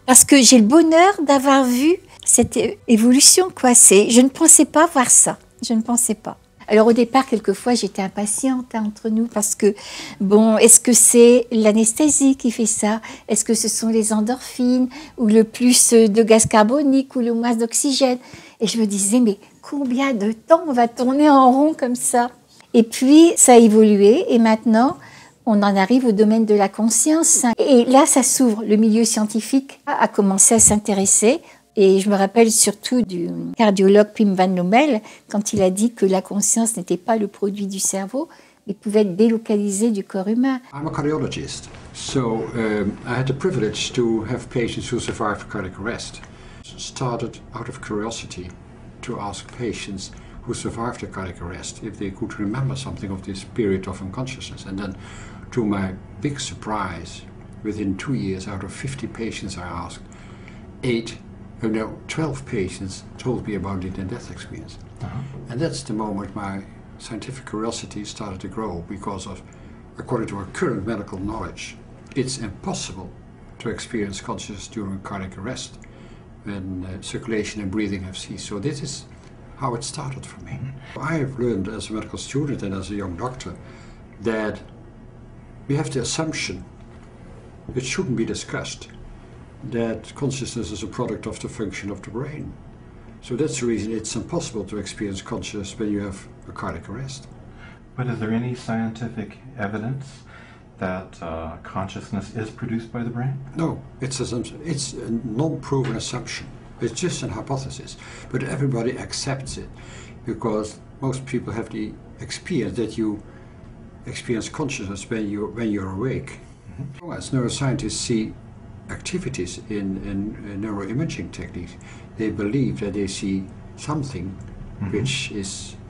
Parce que j'ai le bonheur d'avoir vu cette évolution, quoi. Je ne pensais pas voir ça, je ne pensais pas. Alors au départ, quelquefois, j'étais impatiente entre nous parce que, est-ce que c'est l'anesthésie qui fait ça? Est-ce que ce sont les endorphines ou le plus de gaz carbonique ou le moins d'oxygène? Et je me disais, mais combien de temps on va tourner en rond comme ça? Et puis, ça a évolué et maintenant, on en arrive au domaine de la conscience. Et là, ça s'ouvre. Le milieu scientifique a commencé à s'intéresser. Et je me rappelle surtout du cardiologue Pim van Lommel, quand il a dit que la conscience n'était pas le produit du cerveau, mais pouvait être délocalisée du corps humain. I'm a cardiologist, so I had the privilege to have patients who survived cardiac arrest. Started out of curiosity to ask patients who survived a cardiac arrest if they could remember something of this period of unconsciousness. And then, to my big surprise, within 2 years, out of 50 patients I asked, 12 patients told me about the near-death experience. And that's the moment my scientific curiosity started to grow, because according to our current medical knowledge, it's impossible to experience consciousness during cardiac arrest when circulation and breathing have ceased. So this is how it started for me. I have learned as a medical student and as a young doctor that we have the assumption, it shouldn't be discussed, that consciousness is a product of the function of the brain. So that's the reason it's impossible to experience consciousness when you have a cardiac arrest. But is there any scientific evidence that consciousness is produced by the brain? No, it's a non-proven assumption. It's just an hypothesis. But everybody accepts it because most people have the experience that you experience consciousness when you're awake. As neuroscientists see activities in neuroimaging techniques, they believe that they see something which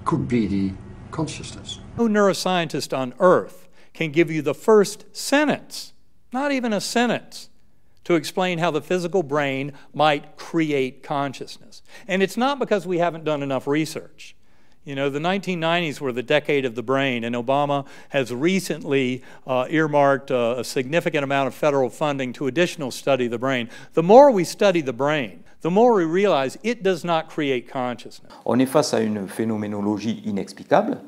could be the consciousness. No neuroscientist on earth can give you the first sentence, not even a sentence, to explain how the physical brain might create consciousness. And it's not because we haven't done enough research. You know, the 1990s were the decade of the brain, and Obama has recently earmarked a significant amount of federal funding to additional study the brain. The more we study the brain, the more we realize it does not create consciousness. On est face à une phénoménologie inexplicable.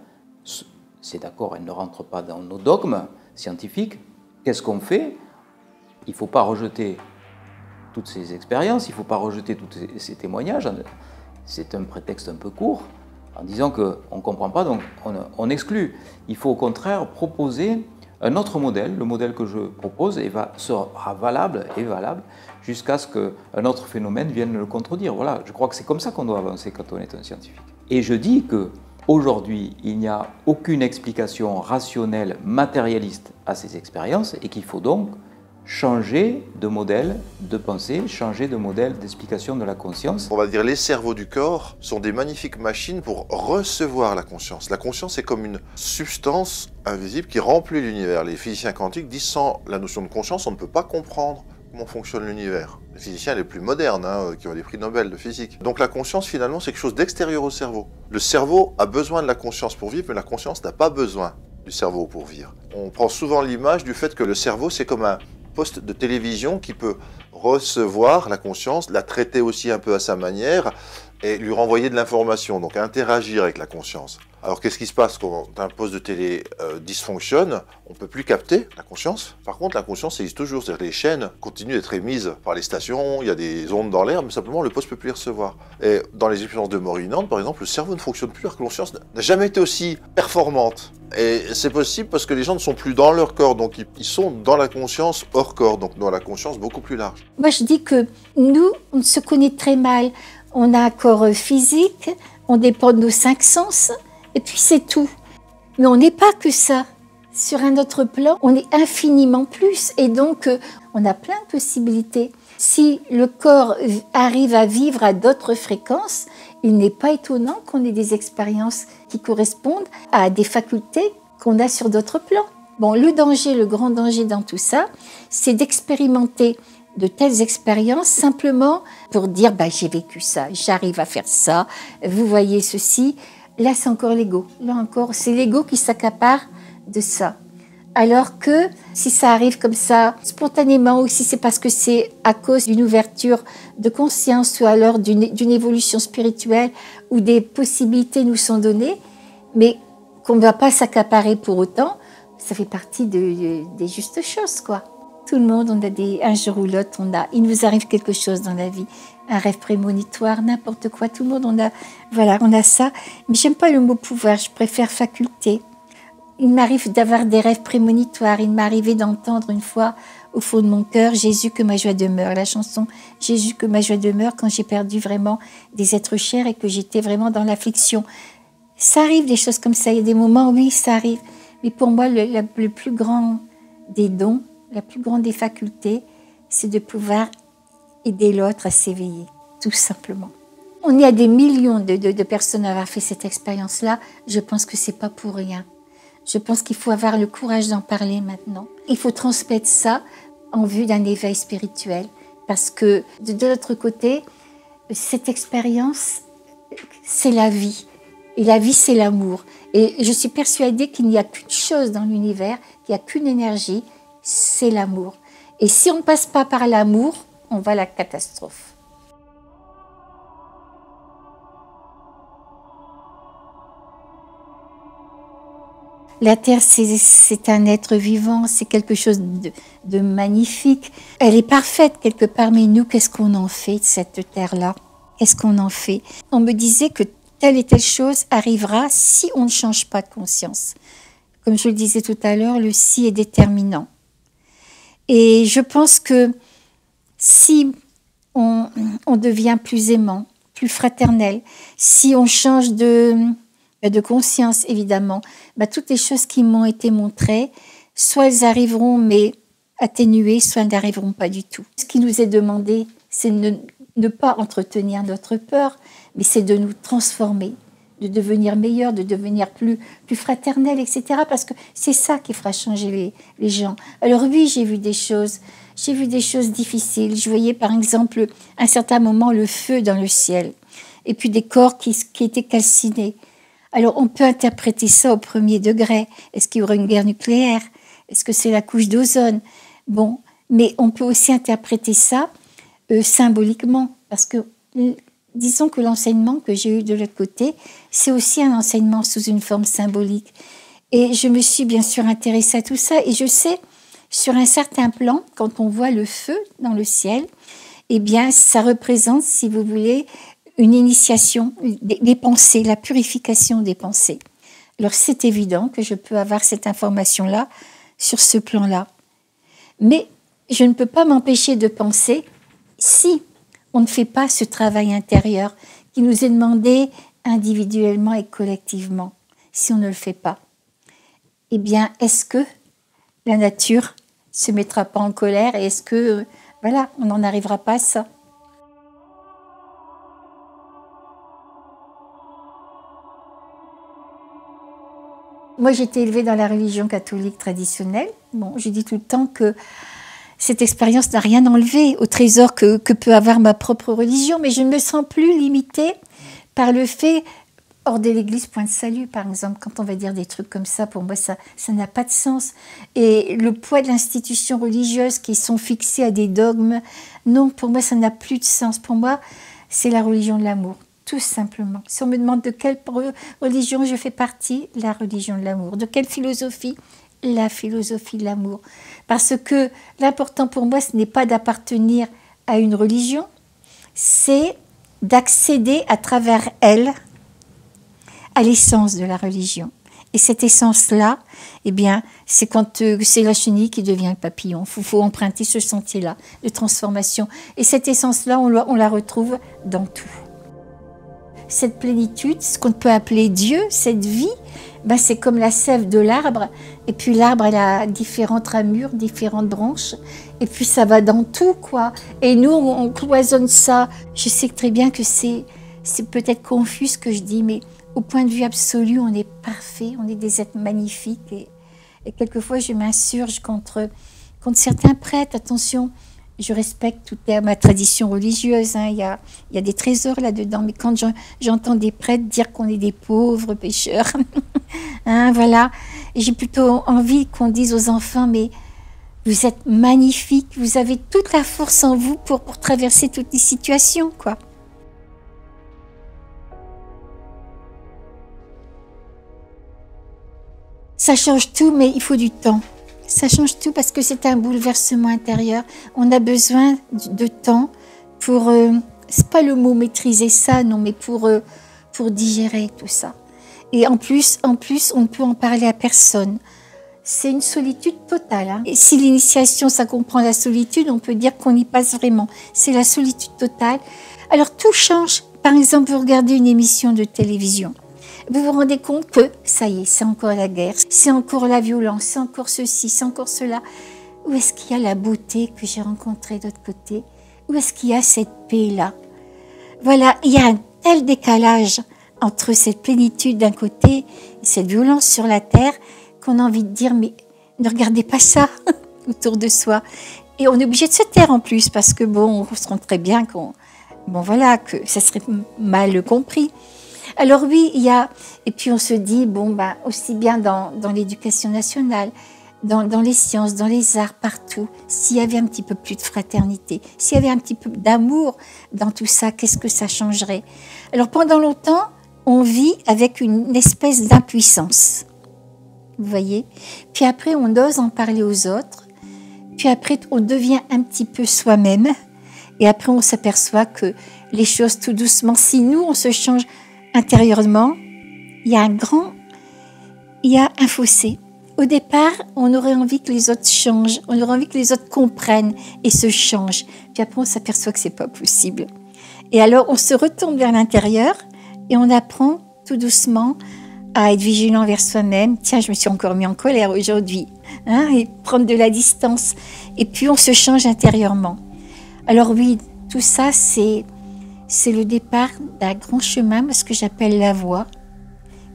C'est d'accord, elle ne rentre pas dans nos dogmes scientifiques. Qu'est-ce qu'on fait? Il ne faut pas rejeter toutes ces expériences, il ne faut pas rejeter tous ces témoignages. C'est un prétexte un peu court, en disant qu'on ne comprend pas, donc on exclut. Il faut au contraire proposer un autre modèle. Le modèle que je propose sera valable et valable jusqu'à ce qu'un autre phénomène vienne le contredire. Voilà, je crois que c'est comme ça qu'on doit avancer quand on est un scientifique. Et je dis qu'aujourd'hui, il n'y a aucune explication rationnelle, matérialiste à ces expériences et qu'il faut donc changer de modèle de pensée, changer de modèle d'explication de la conscience. On va dire les cerveaux du corps sont des magnifiques machines pour recevoir la conscience. La conscience est comme une substance invisible qui remplit l'univers. Les physiciens quantiques disent sans la notion de conscience, on ne peut pas comprendre comment fonctionne l'univers. Les physiciens les plus modernes, qui ont des prix Nobel de physique. Donc la conscience, finalement, c'est quelque chose d'extérieur au cerveau. Le cerveau a besoin de la conscience pour vivre, mais la conscience n'a pas besoin du cerveau pour vivre. On prend souvent l'image du fait que le cerveau, c'est comme un poste de télévision qui peut recevoir la conscience, la traiter aussi un peu à sa manière et lui renvoyer de l'information, donc interagir avec la conscience. Alors qu'est-ce qui se passe quand un poste de télé dysfonctionne? On ne peut plus capter la conscience. Par contre, la conscience existe toujours, c'est-à-dire que les chaînes continuent d'être émises par les stations, il y a des ondes dans l'air, mais simplement le poste ne peut plus les recevoir. Et dans les expériences de mort imminente, par exemple, le cerveau ne fonctionne plus, alors que la conscience n'a jamais été aussi performante. Et c'est possible parce que les gens ne sont plus dans leur corps, donc ils sont dans la conscience hors corps, donc dans la conscience beaucoup plus large. Moi, je dis que nous, on se connaît très mal. On a un corps physique, on dépend de nos 5 sens, et puis c'est tout. Mais on n'est pas que ça. Sur un autre plan, on est infiniment plus, et donc on a plein de possibilités. Si le corps arrive à vivre à d'autres fréquences, il n'est pas étonnant qu'on ait des expériences qui correspondent à des facultés qu'on a sur d'autres plans. Bon, le danger, le grand danger dans tout ça, c'est d'expérimenter de telles expériences simplement pour dire j'ai vécu ça, j'arrive à faire ça, vous voyez ceci. Là, c'est encore l'ego. Là encore, c'est l'ego qui s'accapare de ça. Alors que si ça arrive comme ça, spontanément, ou si c'est parce que c'est à cause d'une ouverture de conscience ou alors d'une évolution spirituelle où des possibilités nous sont données, mais qu'on ne va pas s'accaparer pour autant, ça fait partie des justes choses, quoi. Tout le monde, on a un jour ou l'autre, il nous arrive quelque chose dans la vie, un rêve prémonitoire, n'importe quoi. Tout le monde, on a ça. Mais j'aime pas le mot pouvoir, je préfère faculté. Il m'arrive d'avoir des rêves prémonitoires. Il m'est arrivé d'entendre une fois au fond de mon cœur, Jésus que ma joie demeure. La chanson Jésus que ma joie demeure quand j'ai perdu vraiment des êtres chers et que j'étais vraiment dans l'affliction. Ça arrive des choses comme ça. Il y a des moments, oui, ça arrive. Mais pour moi, le plus grand des dons, la plus grande des facultés, c'est de pouvoir aider l'autre à s'éveiller, tout simplement. On est à des millions de personnes à avoir fait cette expérience-là. Je pense que c'est pas pour rien. Je pense qu'il faut avoir le courage d'en parler maintenant. Il faut transmettre ça en vue d'un éveil spirituel. Parce que de l'autre côté, cette expérience, c'est la vie. Et la vie, c'est l'amour. Et je suis persuadée qu'il n'y a qu'une chose dans l'univers, qu'il n'y a qu'une énergie, c'est l'amour. Et si on ne passe pas par l'amour, on va à la catastrophe. La Terre, c'est un être vivant, c'est quelque chose de magnifique. Elle est parfaite quelque part, mais nous, qu'est-ce qu'on en fait de cette Terre-là? Qu'est-ce qu'on en fait? On me disait que telle et telle chose arrivera si on ne change pas de conscience. Comme je le disais tout à l'heure, le si est déterminant. Et je pense que si on devient plus aimant, plus fraternel, si on change de de conscience, évidemment. Toutes les choses qui m'ont été montrées, soit elles arriveront, mais atténuées, soit elles n'arriveront pas du tout. Ce qui nous est demandé, c'est ne pas entretenir notre peur, mais c'est de nous transformer, de devenir meilleur, de devenir plus fraternel, etc. Parce que c'est ça qui fera changer les gens. Alors oui, j'ai vu des choses difficiles. Je voyais par exemple, à un certain moment, le feu dans le ciel, et puis des corps qui étaient calcinés. Alors on peut interpréter ça au premier degré. Est-ce qu'il y aura une guerre nucléaire? Est-ce que c'est la couche d'ozone? Bon, mais on peut aussi interpréter ça symboliquement, parce que disons que l'enseignement que j'ai eu de l'autre côté, c'est aussi un enseignement sous une forme symbolique. Et je me suis bien sûr intéressée à tout ça, et je sais, sur un certain plan, quand on voit le feu dans le ciel, eh bien, ça représente, si vous voulez, une initiation des pensées, la purification des pensées. Alors, c'est évident que je peux avoir cette information-là sur ce plan-là. Mais je ne peux pas m'empêcher de penser, si on ne fait pas ce travail intérieur qui nous est demandé individuellement et collectivement, si on ne le fait pas, eh bien, est-ce que la nature se mettra pas en colère et est-ce que, voilà, on n'en arrivera pas à ça? Moi, j'ai été élevée dans la religion catholique traditionnelle. Bon, je dis tout le temps que cette expérience n'a rien enlevé au trésor que peut avoir ma propre religion, mais je ne me sens plus limitée par le fait, hors de l'Église, point de salut, par exemple, quand on va dire des trucs comme ça, pour moi, ça n'a pas de sens. Et le poids de l'institution religieuse qui sont fixés à des dogmes, non, pour moi, ça n'a plus de sens. Pour moi, c'est la religion de l'amour. Tout simplement. Si on me demande de quelle religion je fais partie, la religion de l'amour. De quelle philosophie? La philosophie de l'amour. Parce que l'important pour moi, ce n'est pas d'appartenir à une religion, c'est d'accéder à travers elle à l'essence de la religion. Et cette essence-là, eh bien, c'est quand c'est la chenille qui devient le papillon. Il faut emprunter ce sentier-là de transformation. Et cette essence-là, on la retrouve dans tout. Cette plénitude, ce qu'on peut appeler Dieu, cette vie, ben c'est comme la sève de l'arbre. Et puis l'arbre, elle a différentes ramures, différentes branches. Et puis ça va dans tout, quoi. Et nous, on cloisonne ça. Je sais très bien que c'est peut-être confus ce que je dis, mais au point de vue absolu, on est parfait, on est des êtres magnifiques. Et quelquefois, je m'insurge contre certains prêtres. Attention, je respecte toute ma tradition religieuse, hein. Il y a des trésors là-dedans, mais quand j'entends des prêtres dire qu'on est des pauvres pécheurs, hein, voilà, j'ai plutôt envie qu'on dise aux enfants, mais vous êtes magnifiques, vous avez toute la force en vous pour traverser toutes les situations, quoi. Ça change tout, mais il faut du temps. Ça change tout parce que c'est un bouleversement intérieur. On a besoin de temps pour, c'est pas le mot maîtriser ça, non, mais pour digérer tout ça. Et en plus, on ne peut en parler à personne. C'est une solitude totale, hein. Et si l'initiation, ça comprend la solitude, on peut dire qu'on y passe vraiment. C'est la solitude totale. Alors tout change. Par exemple, vous regardez une émission de télévision. Vous vous rendez compte que, ça y est, c'est encore la guerre, c'est encore la violence, c'est encore ceci, c'est encore cela. Où est-ce qu'il y a la beauté que j'ai rencontrée de l'autre côté? Où est-ce qu'il y a cette paix-là? Voilà, il y a un tel décalage entre cette plénitude d'un côté et cette violence sur la terre qu'on a envie de dire, mais ne regardez pas ça autour de soi. Et on est obligé de se taire en plus, parce que bon, on se rend très bien que ça serait mal compris. Alors oui, il y a, et puis on se dit, bon, ben, aussi bien dans l'éducation nationale, dans les sciences, dans les arts, partout, s'il y avait un petit peu plus de fraternité, s'il y avait un petit peu d'amour dans tout ça, qu'est-ce que ça changerait? Alors pendant longtemps, on vit avec une espèce d'impuissance, vous voyez? Puis après, on ose en parler aux autres, puis après, on devient un petit peu soi-même, et après, on s'aperçoit que les choses tout doucement, si nous, on se change intérieurement, il y a un fossé. Au départ, on aurait envie que les autres changent, on aurait envie que les autres comprennent et se changent. Puis après, on s'aperçoit que c'est pas possible. Et alors, on se retourne vers l'intérieur et on apprend tout doucement à être vigilant vers soi-même. Tiens, je me suis encore mis en colère aujourd'hui. Hein, et prendre de la distance. Et puis on se change intérieurement. Alors oui, tout ça, c'est le départ d'un grand chemin, ce que j'appelle la voie,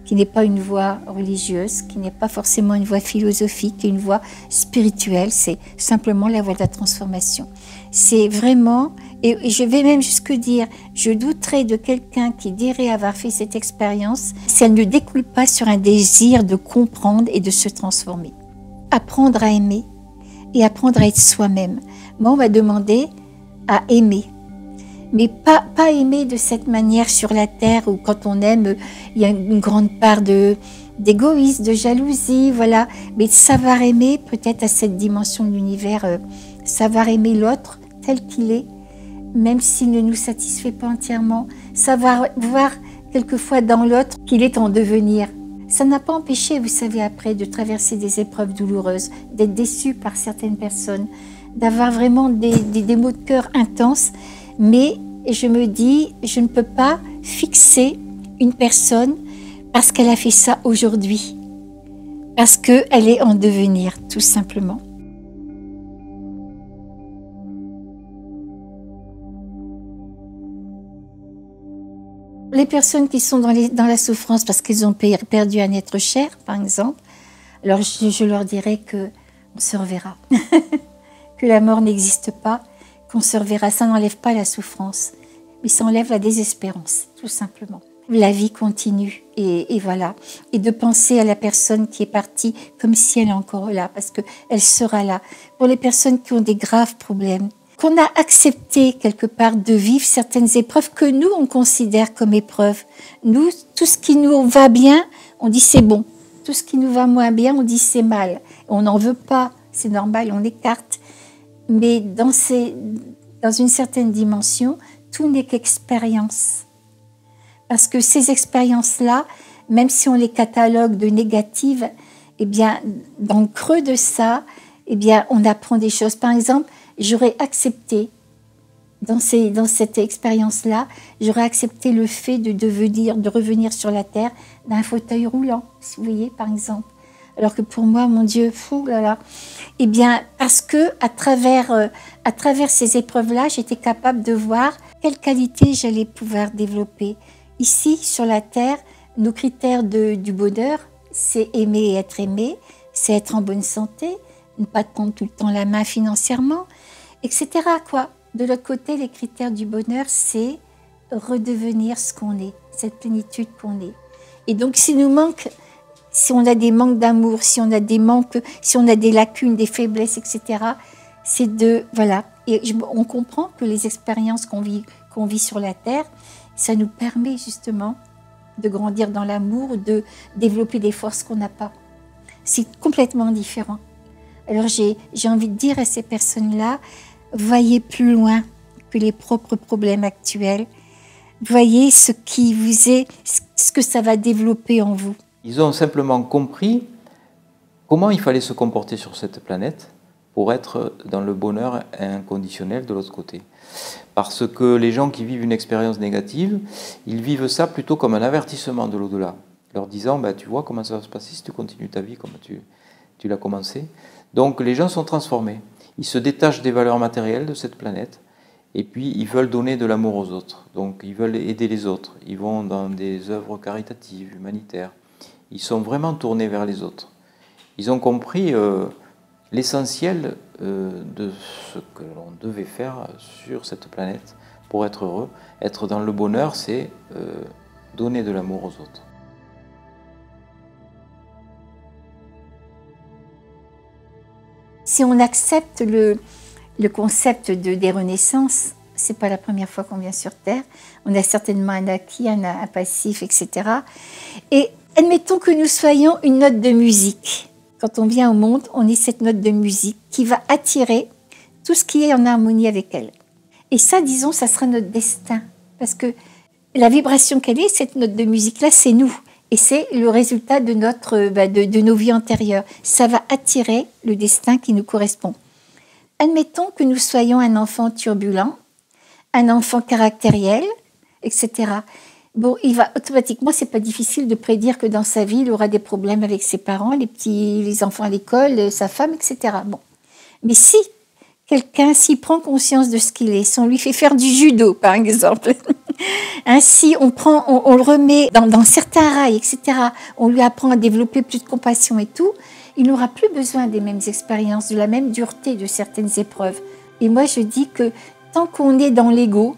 qui n'est pas une voie religieuse, qui n'est pas forcément une voie philosophique, une voie spirituelle, c'est simplement la voie de la transformation. C'est vraiment, et je vais même jusque dire, je douterais de quelqu'un qui dirait avoir fait cette expérience si elle ne découle pas sur un désir de comprendre et de se transformer. Apprendre à aimer et apprendre à être soi-même. Moi, on m'a demandé à aimer. Mais pas aimer de cette manière sur la terre où quand on aime, il y a une grande part d'égoïsme, de jalousie, voilà. Mais savoir aimer peut-être à cette dimension de l'univers, savoir aimer l'autre tel qu'il est, même s'il ne nous satisfait pas entièrement, savoir voir quelquefois dans l'autre qu'il est en devenir. Ça n'a pas empêché, vous savez, après, de traverser des épreuves douloureuses, d'être déçu par certaines personnes, d'avoir vraiment des maux de cœur intenses. Mais je me dis, je ne peux pas fixer une personne parce qu'elle a fait ça aujourd'hui. Parce qu'elle est en devenir, tout simplement. Les personnes qui sont dans la souffrance parce qu'elles ont perdu un être cher, par exemple, alors je leur dirais qu'on se reverra, que la mort n'existe pas, qu'on se reverra. Ça n'enlève pas la souffrance, mais ça enlève la désespérance, tout simplement. La vie continue, et voilà. Et de penser à la personne qui est partie comme si elle est encore là, parce qu'elle sera là. Pour les personnes qui ont des graves problèmes, qu'on a accepté quelque part de vivre certaines épreuves que nous, on considère comme épreuves. Nous, tout ce qui nous va bien, on dit c'est bon. Tout ce qui nous va moins bien, on dit c'est mal. On n'en veut pas, c'est normal, on écarte. Mais dans une certaine dimension, tout n'est qu'expérience. Parce que ces expériences-là, même si on les catalogue de négatives, eh bien, dans le creux de ça, eh bien, on apprend des choses. Par exemple, j'aurais accepté, dans cette expérience-là, j'aurais accepté le fait de revenir sur la Terre d'un fauteuil roulant, si vous voyez, par exemple. Alors que pour moi, mon Dieu, fou, là là. Eh bien, parce que à travers ces épreuves-là, j'étais capable de voir quelles qualités j'allais pouvoir développer. Ici, sur la Terre, nos critères du bonheur, c'est aimer et être aimé, c'est être en bonne santé, ne pas tendre tout le temps la main financièrement, etc. quoi. De l'autre côté, les critères du bonheur, c'est redevenir ce qu'on est, cette plénitude qu'on est. Et donc, si on a des manques d'amour, si on a des lacunes, des faiblesses, etc., c'est voilà. Et on comprend que les expériences qu'on vit sur la Terre, ça nous permet justement de grandir dans l'amour, de développer des forces qu'on n'a pas. C'est complètement différent. Alors j'ai envie de dire à ces personnes-là, voyez plus loin que les propres problèmes actuels. Voyez ce que ça va développer en vous. Ils ont simplement compris comment il fallait se comporter sur cette planète pour être dans le bonheur inconditionnel de l'autre côté. Parce que les gens qui vivent une expérience négative, ils vivent ça plutôt comme un avertissement de l'au-delà, leur disant bah, « tu vois comment ça va se passer si tu continues ta vie comme tu l'as commencé ». Donc les gens sont transformés, ils se détachent des valeurs matérielles de cette planète et puis ils veulent donner de l'amour aux autres, donc ils veulent aider les autres, ils vont dans des œuvres caritatives, humanitaires, ils sont vraiment tournés vers les autres. Ils ont compris l'essentiel de ce que l'on devait faire sur cette planète pour être heureux. Être dans le bonheur, c'est donner de l'amour aux autres. Si on accepte le concept des renaissances, c'est pas la première fois qu'on vient sur Terre, on a certainement un acquis, un passif, etc. Et admettons que nous soyons une note de musique. Quand on vient au monde, on est cette note de musique qui va attirer tout ce qui est en harmonie avec elle. Et ça, disons, ça sera notre destin. Parce que la vibration qu'elle est, cette note de musique-là, c'est nous. Et c'est le résultat de nos vies antérieures. Ça va attirer le destin qui nous correspond. Admettons que nous soyons un enfant turbulent, un enfant caractériel, etc. bon, il va automatiquement, c'est pas difficile de prédire que dans sa vie, il aura des problèmes avec ses parents, les enfants à l'école, sa femme, etc. Bon. Mais si quelqu'un, s'il prend conscience de ce qu'il est, si on lui fait faire du judo, par exemple, ainsi on le remet dans certains rails, etc., on lui apprend à développer plus de compassion et tout, il n'aura plus besoin des mêmes expériences, de la même dureté de certaines épreuves. Et moi, je dis que tant qu'on est dans l'ego,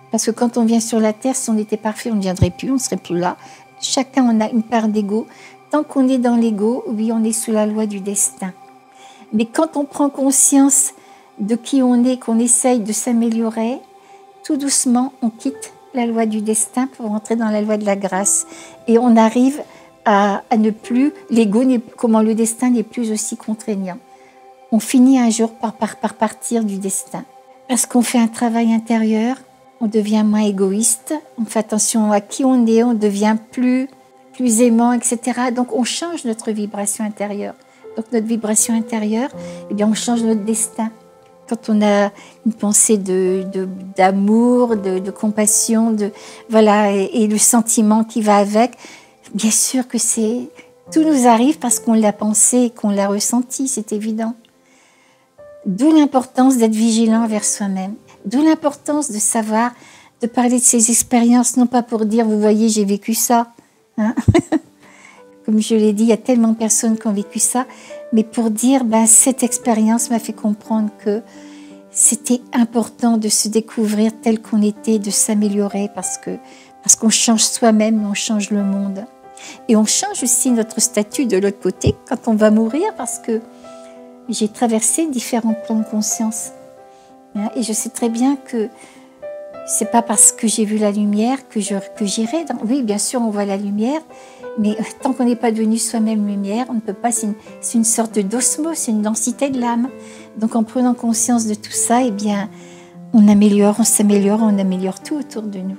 parce que quand on vient sur la Terre, si on était parfait, on ne viendrait plus, on ne serait plus là. Chacun, on a une part d'ego. Tant qu'on est dans l'ego, oui, on est sous la loi du destin. Mais quand on prend conscience de qui on est, qu'on essaye de s'améliorer, tout doucement, on quitte la loi du destin pour entrer dans la loi de la grâce. Et on arrive à ne plus, l'ego, comment le destin n'est plus aussi contraignant. On finit un jour par partir du destin. Parce qu'on fait un travail intérieur, on devient moins égoïste, on fait attention à qui on est, on devient plus aimant, etc. Donc on change notre vibration intérieure. Donc notre vibration intérieure, eh bien on change notre destin. Quand on a une pensée d'amour, de compassion, voilà, et le sentiment qui va avec, bien sûr que tout nous arrive parce qu'on l'a pensé et qu'on l'a ressenti, c'est évident. D'où l'importance d'être vigilant envers soi-même. D'où l'importance de savoir, de parler de ses expériences, non pas pour dire, vous voyez, j'ai vécu ça. Hein. Comme je l'ai dit, il y a tellement de personnes qui ont vécu ça, mais pour dire, cette expérience m'a fait comprendre que c'était important de se découvrir tel qu'on était, de s'améliorer, parce qu'on change soi-même, on change le monde. Et on change aussi notre statut de l'autre côté quand on va mourir, parce que j'ai traversé différents plans de conscience. Et je sais très bien que c'est pas parce que j'ai vu la lumière que j'irai. Oui, bien sûr, on voit la lumière, mais tant qu'on n'est pas devenu soi-même lumière, on ne peut pas. C'est une sorte d'osmose, c'est une densité de l'âme. Donc, en prenant conscience de tout ça, eh bien, on s'améliore, on améliore tout autour de nous.